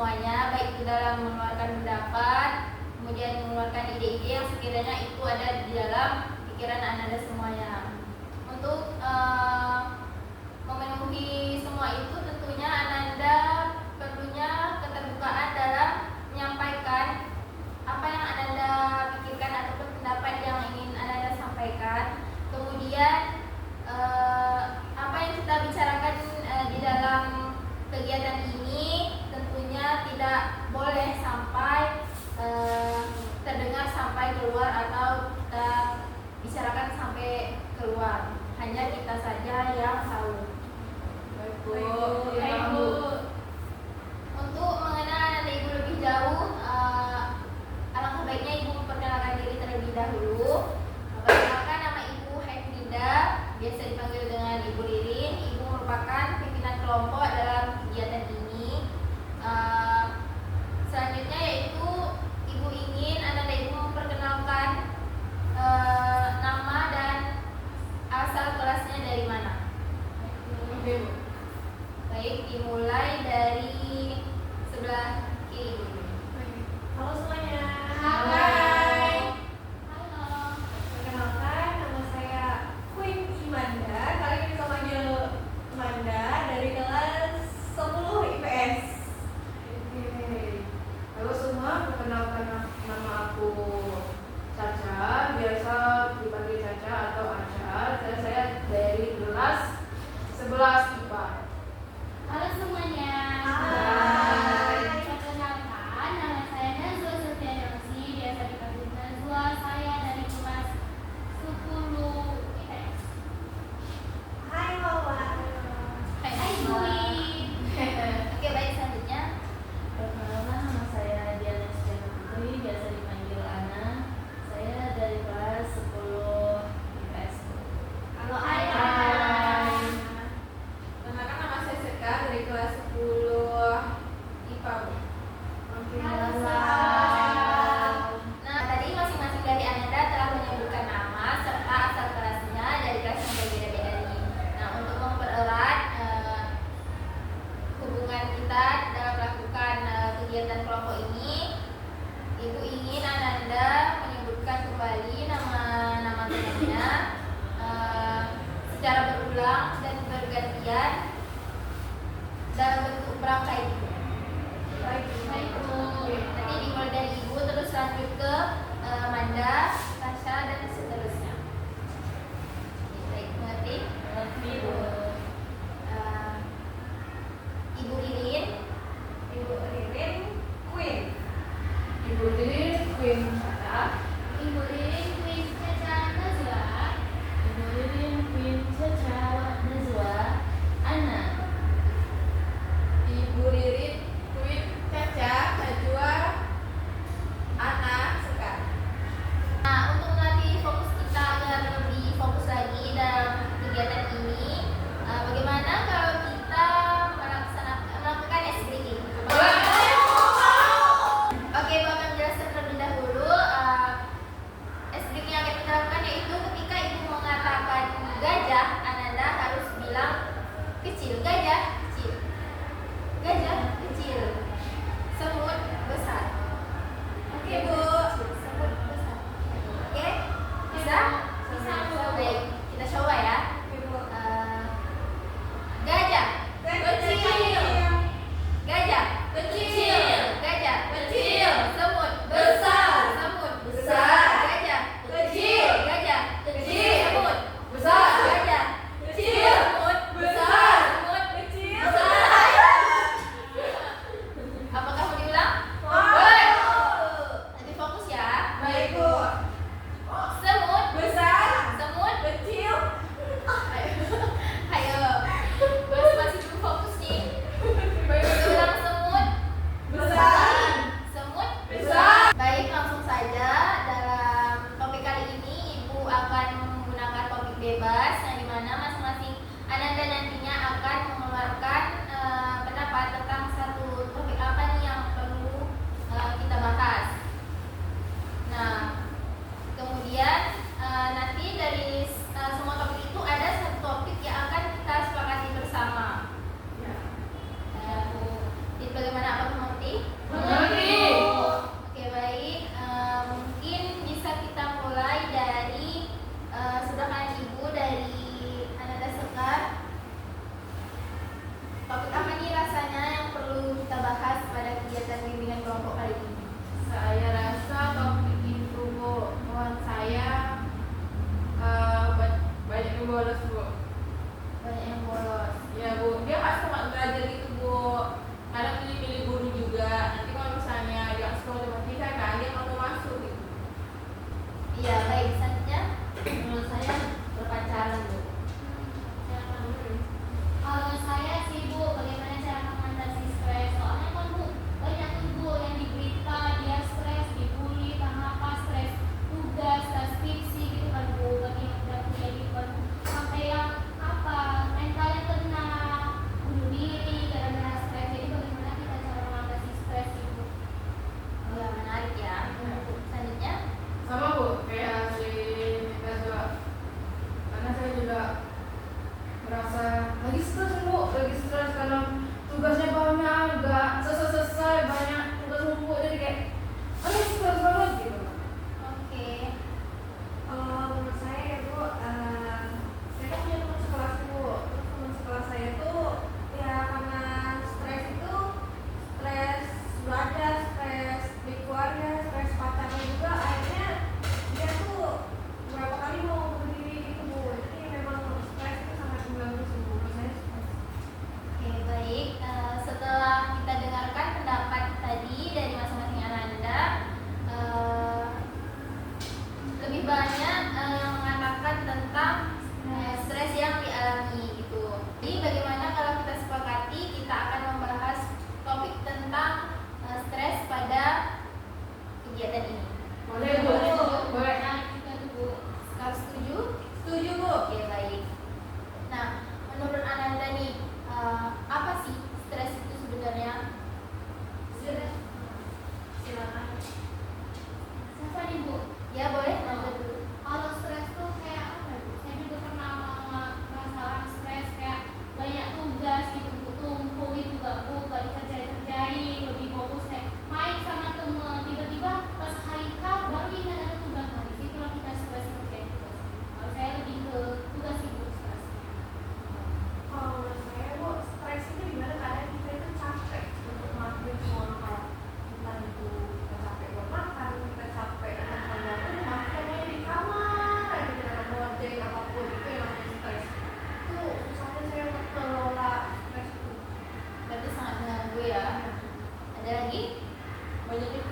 semuanya, baik itu dalam mengeluarkan pendapat, kemudian mengeluarkan ide-ide yang sekiranya itu ada di dalam pikiran Ananda semuanya. Untuk memenuhi semua itu tentunya Ananda perlunya keterbukaan dalam menyampaikan apa yang Ananda pikirkan ataupun pendapat yang ingin Ananda sampaikan. Kemudian apa yang kita bicarakan di dalam kegiatan ini tentunya tidak boleh sampai terdengar sampai keluar atau kita bicarakan sampai keluar. Hanya kita saja yang tahu. Baik Bu. Untuk mengenal Ananda Ibu lebih jauh, alangkah baiknya Ibu memperkenalkan diri terlebih dahulu. Perkenalkan, nama Ibu Haifrida, biasa dipanggil dengan Ibu Ririn. Ibu merupakan pimpinan kelompok dalam kegiatan ini. Selanjutnya yaitu Ibu ingin Ananda Ibu memperkenalkan nama dan asal kelasnya dari mana. Baik, dimulai dari sebelah kiri dulu. Halo semuanya. Hai. Halo. Perkenalkan, nama saya Queen Imanda. Kalian bisa panggil Imanda dari kelas 10 IPS. Halo semua, perkenalkan nama aku Caca, biasa dipanggil Caca atau Aca. Saya dari kelas 11 IPA. Halo semuanya. Hai. Perkenalkan, nama saya Nazwa Setianingsi, biasa dipanggil Nazwa. Saya dari kelas 10 IPS. Hai Wawa. Hai Queen. Oke, baik, selanjutnya. Perkenalkan, nama saya Diana Setiana Putri, biasa dipanggil Ana. Saya dari kelas 10 IPS. Halo Hai. Perkenalkan, nama saya Seka dari kelas 10 IPA. Nah, tadi masing-masing dari Ananda telah menyebutkan nama serta asal kelasnya dari kelas yang berbeda-beda nih. Nah, untuk mempererat hubungan kita dalam melakukan kegiatan kelompok ini, Ibu ingin Ananda menyebutkan kembali nama-nama temannya secara berulang dan bergantian dalam bentuk berangkai. Baik. Nanti dimulai dari Ibu terus lanjut ke Manda, Tasha dan seterusnya. Baik, mengerti? Ibu. Ibu Ririn, Ibu Ririn Queen. Ibu Ririn Queen Caca. Ibu Ririn Queen Caca Nazwa. Ibu Ririn Queen Caca Nazwa Ana. Ibu Ririn Queen Caca Najwa Ana Sekar. nah untuk melatih fokus kita agar lebih fokus lagi dalam kegiatan ini,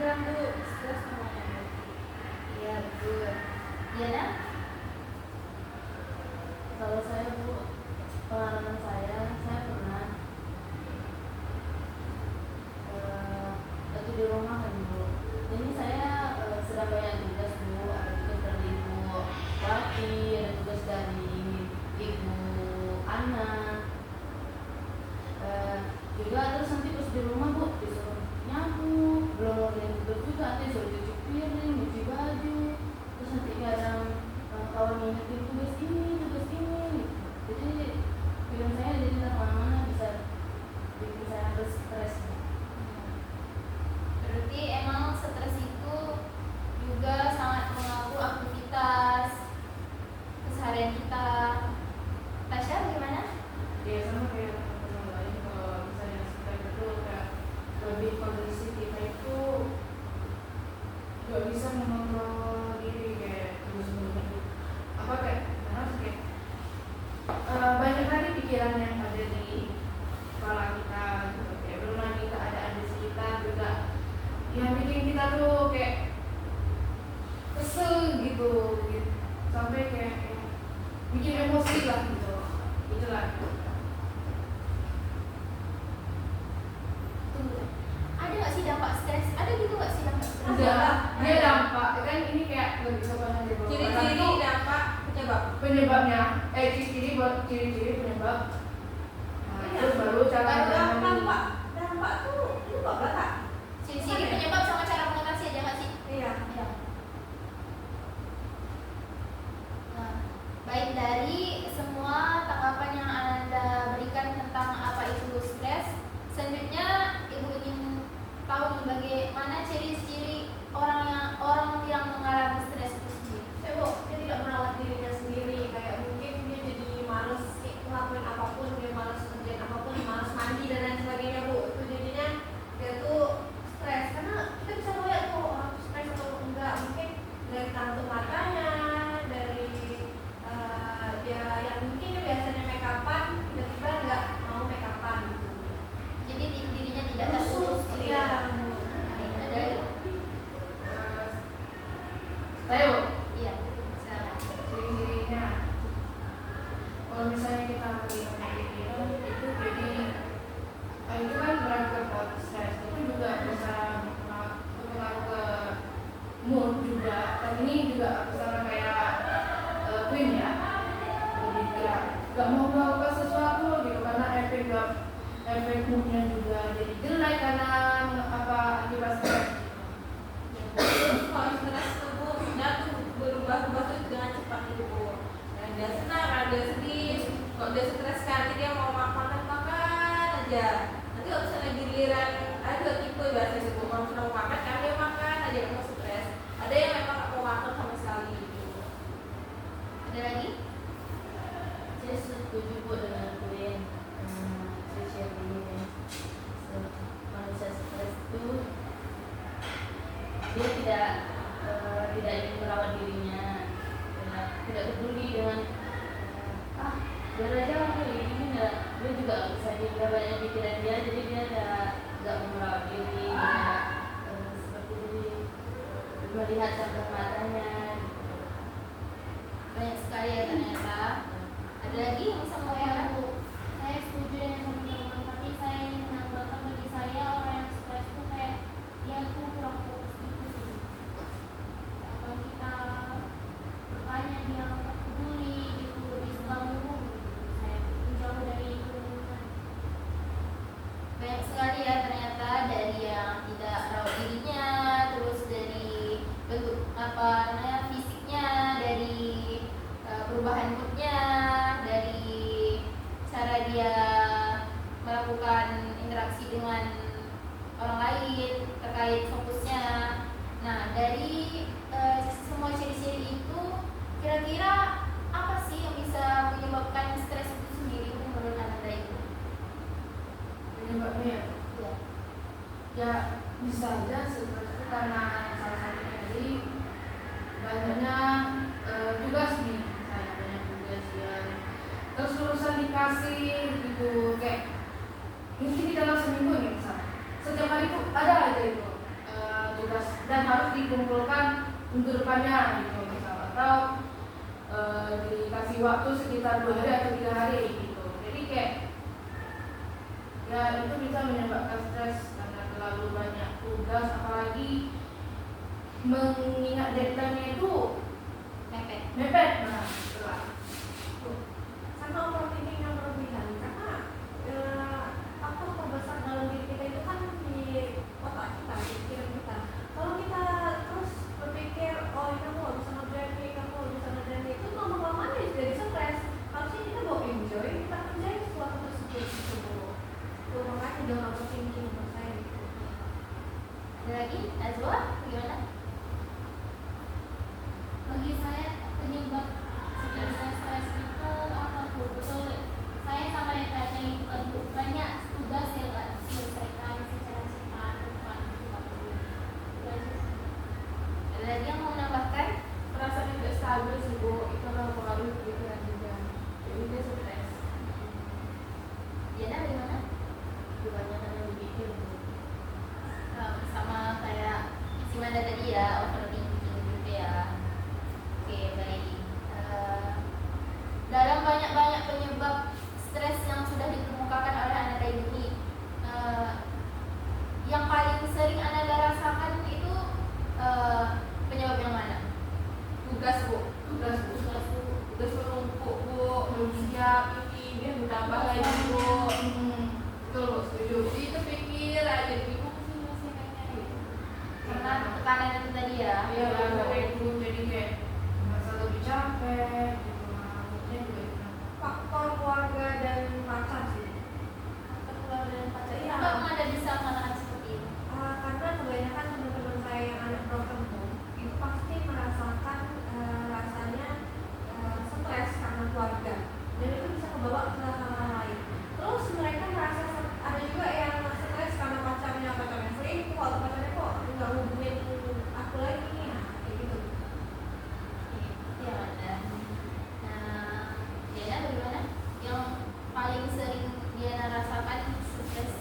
bilang Bu, stres namanya Bu. Iya betul. Diana? Kalau saya Bu, pengalaman saya pernah lagi di rumah kan Bu. Jadi saya sedang banyak tugas Bu, ada tugas dari Ibu Wati, ada tugas dari Ibu Ana. Juga terus nanti pas di rumah Bu disuruh nyapu, belum ngerjain tugas juga, nanti disuruh cuci piring, cuci baju, terus nanti kadang kawan ngingetin tugas ini gitu. Jadi pikiran saya jadi kemana-mana bisa bikin saya harus stres. Berarti emang stres itu juga sangat mengganggu aktivitas keseharian kita. Tasya gimana? Ya sama kayak teman-teman lain, kalau misalnya stres itu kayak lebih kondisi kita itu nggak bisa mengontrol diri kayak terus apa kayak harus kayak banyak kali pikiran yang ada di kepala kita gitu. Kayak belum lagi keadaan di sekitar juga yang bikin kita tuh kayak kesel gitu, sampai kayak bikin emosi lah gitu. Itulah. Tunggu. Ada nggak sih dampak stres? Ada gitu nggak sih dampak stres? Udah, dia dampak kan ini kayak lebih sopan aja bro. Ciri-ciri dampak penyebab. Penyebabnya, ciri-ciri penyebab. Nah, terus baru cara menangani. Dampak tuh itu kok belakang. Ciri-ciri penyebab sama cara mengatasi aja nggak sih? Iya. Ya. Nah, baik dari semua tanggapan yang Anda berikan tentang apa itu stres, selanjutnya Ibu ingin tahu nih bagaimana ciri-ciri orang yang mengalami stres itu sendiri. Bu, dia tidak merawat dirinya sendiri, kayak mungkin dia jadi malas ngelakuin apapun, dia malas kerjain apapun, malas mandi dan lain sebagainya Bu. Itu jadinya dia tuh stres, karena kita bisa lihat tuh orang tuh stres atau enggak, mungkin dari kantung matanya, dari dia yang mungkin dia biasanya make upan, tiba-tiba enggak mau make upan gitu. Jadi dirinya tidak terurus. Iya. Ada Saya Bu, iya. Silakan. ciri-cirinya kalau misalnya kita lagi pikiran itu jadi itu kan berangkat ke stres, itu juga bisa berpengaruh ke mood juga. Dan ini juga misalnya kayak Queen ya, lebih gak mau melakukan sesuatu gitu karena efek moodnya juga jadi jelek karena akibat stres. Kalau stres tubuh dia tuh berubah-ubah tuh dengan cepat gitu Bu. Dan dia senang, kalau dia sedih, kalau dia stres kan dia mau makan aja. Nanti kalau misalnya giliran ada tipe biasa gitu, kalau misalnya mau makan kan dia makan aja nggak mau stres. Ada yang memang nggak mau makan sama sekali gitu. Ada lagi? Saya setuju Bu dengan Queen. Saya share ini ya. Manusia stres itu dia tidak ingin merawat dirinya, tidak peduli dengan biar aja aku ini nggak, dia juga bisa dia banyak pikiran dia, jadi dia nggak mau merawat diri, seperti melihat contoh matanya. Banyak sekali ya ternyata. Ada lagi yang bisa mau Saya Bu, saya setuju dengan teman-teman, tapi saya ingin menambahkan bagi saya orang yang stres itu kayak dia tuh kurang fokus gitu sih. Kalau kita bertanya dia nggak peduli gitu, lebih suka ngomong gitu. Saya jauh dari kerumunan. banyak sekali ya ternyata, dari yang tidak rawat dirinya, terus dari bentuk apa namanya fisiknya, dari perubahan moodnya, dari cara dia melakukan interaksi dengan orang lain terkait fokusnya. Nah, dari semua ciri-ciri itu kira-kira apa sih yang bisa menyebabkan stres itu sendiri menurut Anda itu? Penyebabnya ya bisa aja sebenarnya karena salah satunya dari banyaknya tugas nih, misalnya banyak tugas yang terus-terusan dikasih gitu, kayak mungkin di dalam seminggu nih misalnya setiap hari itu ada aja itu tugas nanti kumpulkan untuk depannya gitu misal, atau dikasih waktu sekitar 2 hari atau 3 hari gitu. Jadi kayak ya itu bisa menyebabkan stres karena terlalu banyak tugas, apalagi mengingat deadline-nya itu mepet. Nah, itulah. Sama overthinking yang berlebihan, karena apa terbesar dalam diri kita itu kan di otak kita, di pikiran kita. Kalau kita terus berpikir, oh ini aku gak bisa ngerjain ini, kamu gak bisa ngerjain ini, itu lama-lama jadi stres. Harusnya kita mau enjoy, kita kerjain sesuatu tersebut gitu. Tuh makanya jangan overthinking menurut saya gitu. Ada lagi? Azwa, gimana? Bagi saya penyebab stres itu apa tuh? Betul, saya sama yang tadi banyak tugas yang nggak diselesaikan secara cepat, bukan Ada lagi yang mau menambahkan? Perasaan tidak stabil sih Bu, itu akan mempengaruhi pikiran juga. Jadi dia stres. Diana bagaimana? Kebanyakan yang dipikir Bu. Sama kayak si Manda tadi ya, overthinking gitu ya. Oke, baik. Dalam banyak-banyak penyebab stres yang sudah dikemukakan oleh Ananda ini, yang paling sering Ananda rasakan itu penyebab yang mana? Tugas Bu, tugas menumpuk Bu, belum siap ini dia ditambah lagi Bu. Betul Bu, setuju. Jadi itu pikir aja bingung sih nyelesaikannya gitu. Karena tekanan itu tadi ya. Iya, karena itu jadi kayak merasa lebih capek gitu. Moodnya juga hilang. Faktor keluarga dan pacar sih. Faktor keluarga dan pacar iya. Kenapa Anda bisa mengatakan seperti itu? Karena kebanyakan teman-teman saya yang anak broken home itu pasti merasakan rasanya stres karena keluarga, dan itu bisa kebawa ke hal-hal lain. Terus mereka merasa ada juga yang stres karena pacarnya selingkuh atau pacarnya kok nggak hubungin aku lagi nih, nah, kayak gitu. Iya, ada. Nah, Diana bagaimana? Yang paling sering Diana rasakan stres,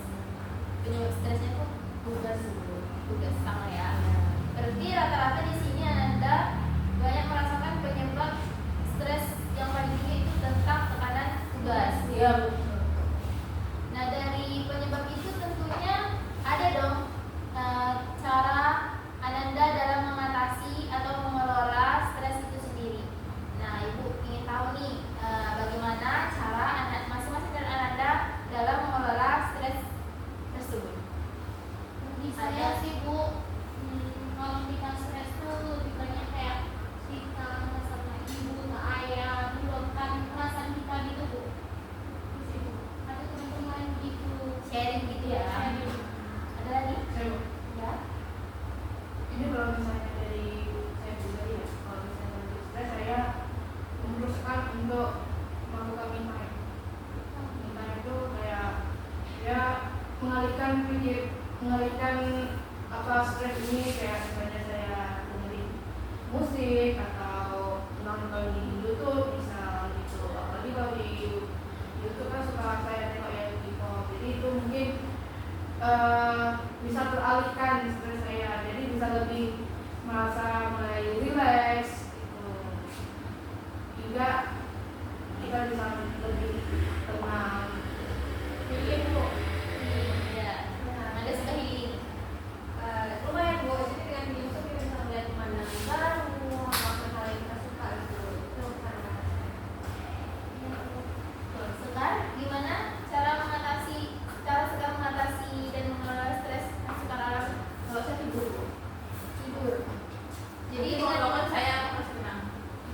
penyebab stresnya tuh tugas sama ya. Berarti rata-rata di sini Anda banyak merasakan penyebab stres yang paling tinggi itu tentang tekanan tugas. Iya Bu. Nah, dari penyebab itu tentunya ada dong cara Ananda dalam mengatasi atau mengelola stres itu sendiri. Nah, Ibu ingin tahu nih bagaimana cara masing-masing dari Ananda dalam mengelola stres tersebut. Bagi saya sih Bu, kalau kita stres tuh lebih banyak kayak cerita sama ibu, sama ayah, meluapkan perasaan kita gitu Bu. Terus itu ada teman-teman gitu. Sharing gitu ya. Sharing. Ada lagi? Saya Bu. Ya. Ini kalau misalnya dari saya pribadi ya, kalau misalnya untuk stres saya memutuskan untuk melakukan me time. Me time itu kayak ya mengalihkan apa stres ini, kayak misalnya saya dengerin musik atau nonton di YouTube misal gitu. Apalagi kalau di YouTube kan suka saya tengok yang K-pop, jadi itu mungkin bisa teralihkan stres saya, jadi bisa lebih merasa mulai relax gitu. Juga kita bisa lebih tenang. Healing Bu. Ya. Anda suka healing. Lumayan Bu, jadi dengan healing itu kita bisa melihat pemandangan baru, melakukan hal yang kita suka gitu. Itu karena Sekar, gimana cara Sekar mengatasi dan mengelola stres yang Sekar alami? Kalau saya tidur Bu. Tidur. Jadi Kalau dengan bangun saya harus tenang.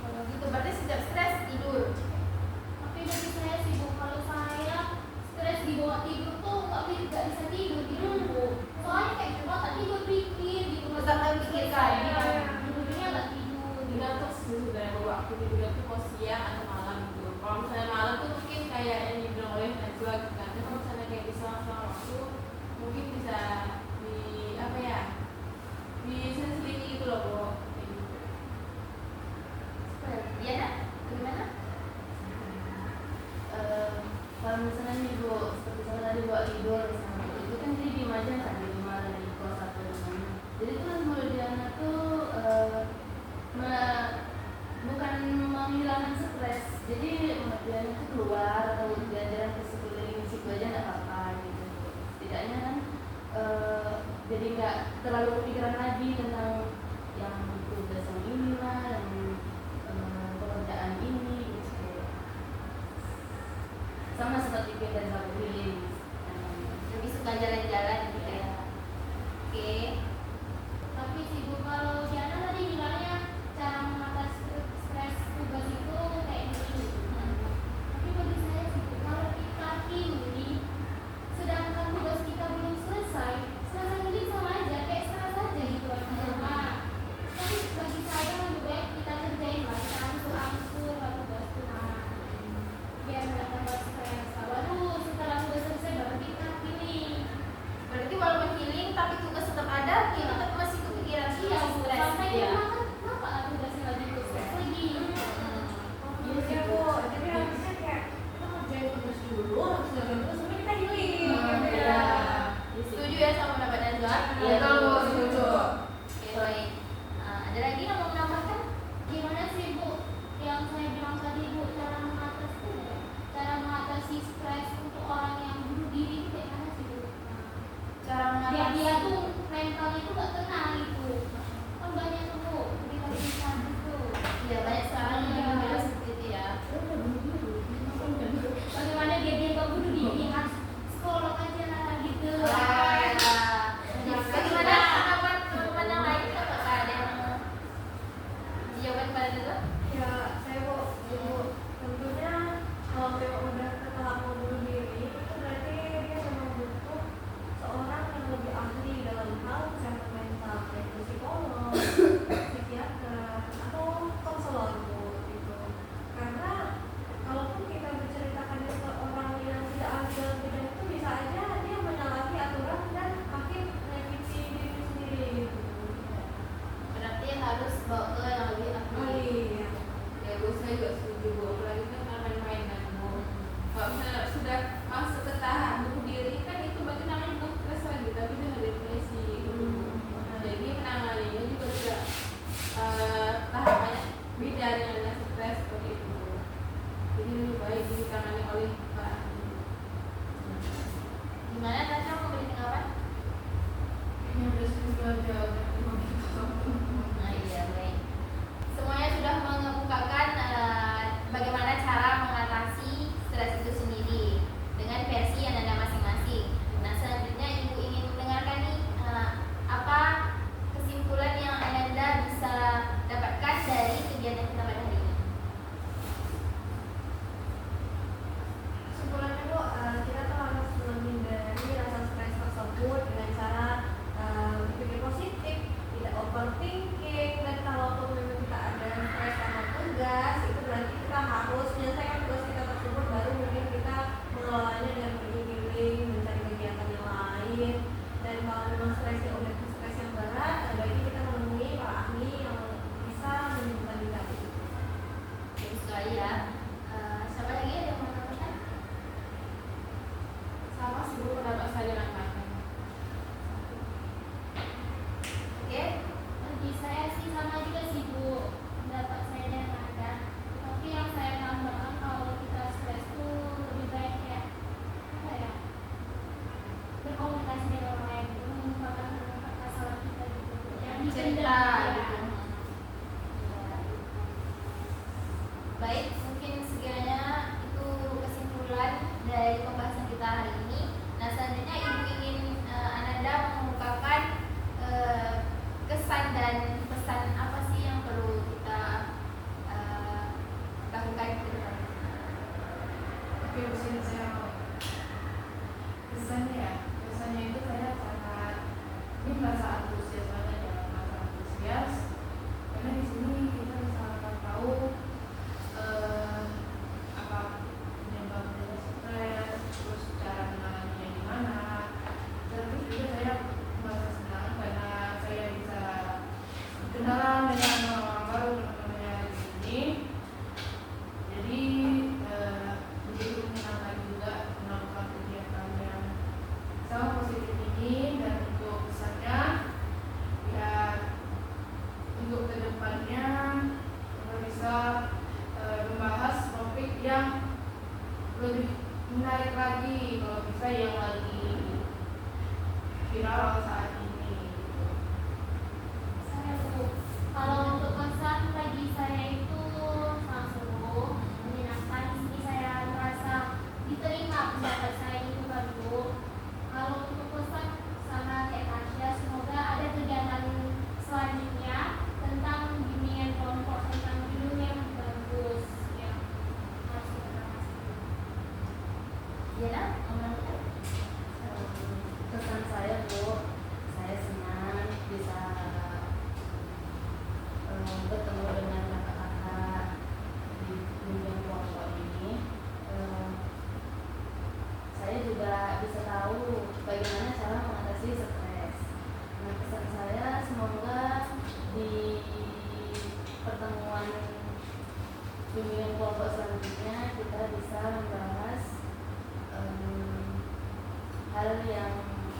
kalau gitu berarti setiap stres tidur. Tapi bagi saya sih Bu, kalau saya stres dibawa tidur tuh nggak bisa tidur gitu Bu. Soalnya kayak coba tak tidur pikir gitu. Tetap memikirkan. Tidurnya nggak tidur. Tergantung sih sebenarnya bahwa aku tidur itu mau siang atau malam gitu. Kalau misalnya malam tuh mungkin kayak yang dibilang oleh Najwa gitu kan. Tapi kalau misalnya kayak di selang-selang waktu mungkin bisa di apa ya, diselingi gitu loh Bu. Kayak gitu. Diana, bagaimana? Kalau misalnya nih Bu, seperti saya tadi buat tidur misalnya, itu kan jadi diem aja kan di rumah dari kos atau di mana. Jadi tuh menurut Diana tuh jadi nggak terlalu kepikiran lagi tentang yang tugas yang inilah, yang pekerjaan ini gitu. Sama seperti kita self healing, Lebih suka jalan-jalan gitu ya. Oke. Tapi sih Bu, kalau Diana tadi bilangnya cara mengatasi stres tugas itu kayak gini. Tapi bagi saya sih Bu, kalau kita ini sedangkan tugas kita belum selesai, selesai ini sama aja kayak stres aja gitu Nah, tapi bagi saya lebih baik kita kerjain lah, kita angsur-angsur kalau tugas itu biar nggak tambah stres. Baru setelah tugas selesai baru kita pilih. Berarti walaupun healing tapi tugas tetap ada, kita tetap masih kepikiran, Iya, masih Bu. stres. Sampai Iya. rumah kan kenapa tugasnya lagi tuh stres lagi? Iya sih Bu, jadi harusnya kayak kita kerjain tugas dulu, habis kerjain tugas sampai kita healing. Iya. Setuju ya sama pendapat Najwa? Iya, Betul, Bu, setuju. Oke, baik. Ada lagi yang mau menambahkan? Gimana sih Bu yang saya bilang tadi Bu, cara mengatasi stres untuk orang yang bunuh diri itu kayak mana sih Bu? Cara Biar mengatasi. dia tuh mentalnya tuh gak tenang gitu. Kan banyak tuh Bu, bisa gitu. Iya, banyak sekarang yang bilang seperti itu ya. Bagaimana dia gak bunuh diri, harus psikolog aja lah gitu. Bagaimana pendapat teman-teman yang lain? Apakah ada yang jawaban pada itu? Ya, saya kok tentunya kalau memang udah setelah mau bunuh diri itu berarti dia memang butuh seorang yang lebih ahli dalam hal kesehatan mental, kayak psikolog, psikiater, atau konselor gitu. Karena kalaupun kita menceritakannya ke orang yang tidak ahli dalam bidang itu, bisa aja dia menyalahi aturan dan makin menyakiti diri sendiri gitu. Berarti harus bawa ke yang lebih ahli. Iya. Ya Bu, saya juga setuju Bu, apalagi kan main-main kan Bu. Kalau misalnya sudah masuk ke tahap bunuh diri kan itu berarti namanya bukan stres lagi, tapi itu ada depresi gitu. Jadi menanganinya juga tidak tahapannya beda dengan stres seperti itu Bu. Jadi lebih baik ditangani oleh Pak ahli. Gimana Tasya mau beri tanggapan? Kayaknya udah setuju aja, udah Nah, iya, baik. Semuanya sudah mengemukakan bagaimana cara mengatasi stres itu sendiri dengan versi yang ada masing-masing. Nah, selanjutnya Ibu ingin mendengarkan nih apa kesimpulan yang Anda bisa dapatkan dari kegiatan kita pada hari ini. Kesimpulannya Bu, kita tuh harus menghindari rasa stres tersebut dengan cara berpikir positif, tidak overthinking, dan kalaupun memang kita ada stres sama tugas, itu berarti kita harus menyelesaikan tugas kita tersebut, baru mungkin kita mengelolanya dengan healing, mencari kegiatan yang lain. Dan kalau memang stresnya udah stres yang berat, berarti kita menemui para ahli yang bisa menyembuhkan kita. Bagus sekali ya. Siapa lagi ada yang mau menambahkan? sama sih Bu, pendapat saya dengan Kakak. Oke. Bagi saya sih sama juga sih Bu, pendapat saya dengan Anda. Tapi yang saya tambahkan kalau kita stres tuh lebih baik ya, apa ya, berkomunikasi dengan orang lain, mengungkapkan masalah kita gitu. Jangan Cerita dipendam, gitu. ya. Baik, mungkin sekiranya itu kesimpulan dari pembahasan kita hari ini. Nah, selanjutnya Ibu ingin Ananda mengungkapkan kesan dan pesan apa sih yang perlu kita lakukan ke depan. Oke, di sini saya mau kesannya itu saya sangat ini merasa antusias banget ya, merasa antusias karena di sini kita bisa akan tahu apa penyebab dari stres, terus cara menanganinya gimana. Terus juga saya merasa senang karena saya bisa kenalan dengan orang-orang baru, teman-temannya di sini. Jadi begitu menyenangkan juga melakukan kegiatan yang sangat positif ini. Dan untuk kesannya ya, untuk kedepannya kita bisa membahas topik yang lebih menarik lagi, kalau bisa yang lagi viral saat ini.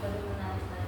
lebih menarik lagi.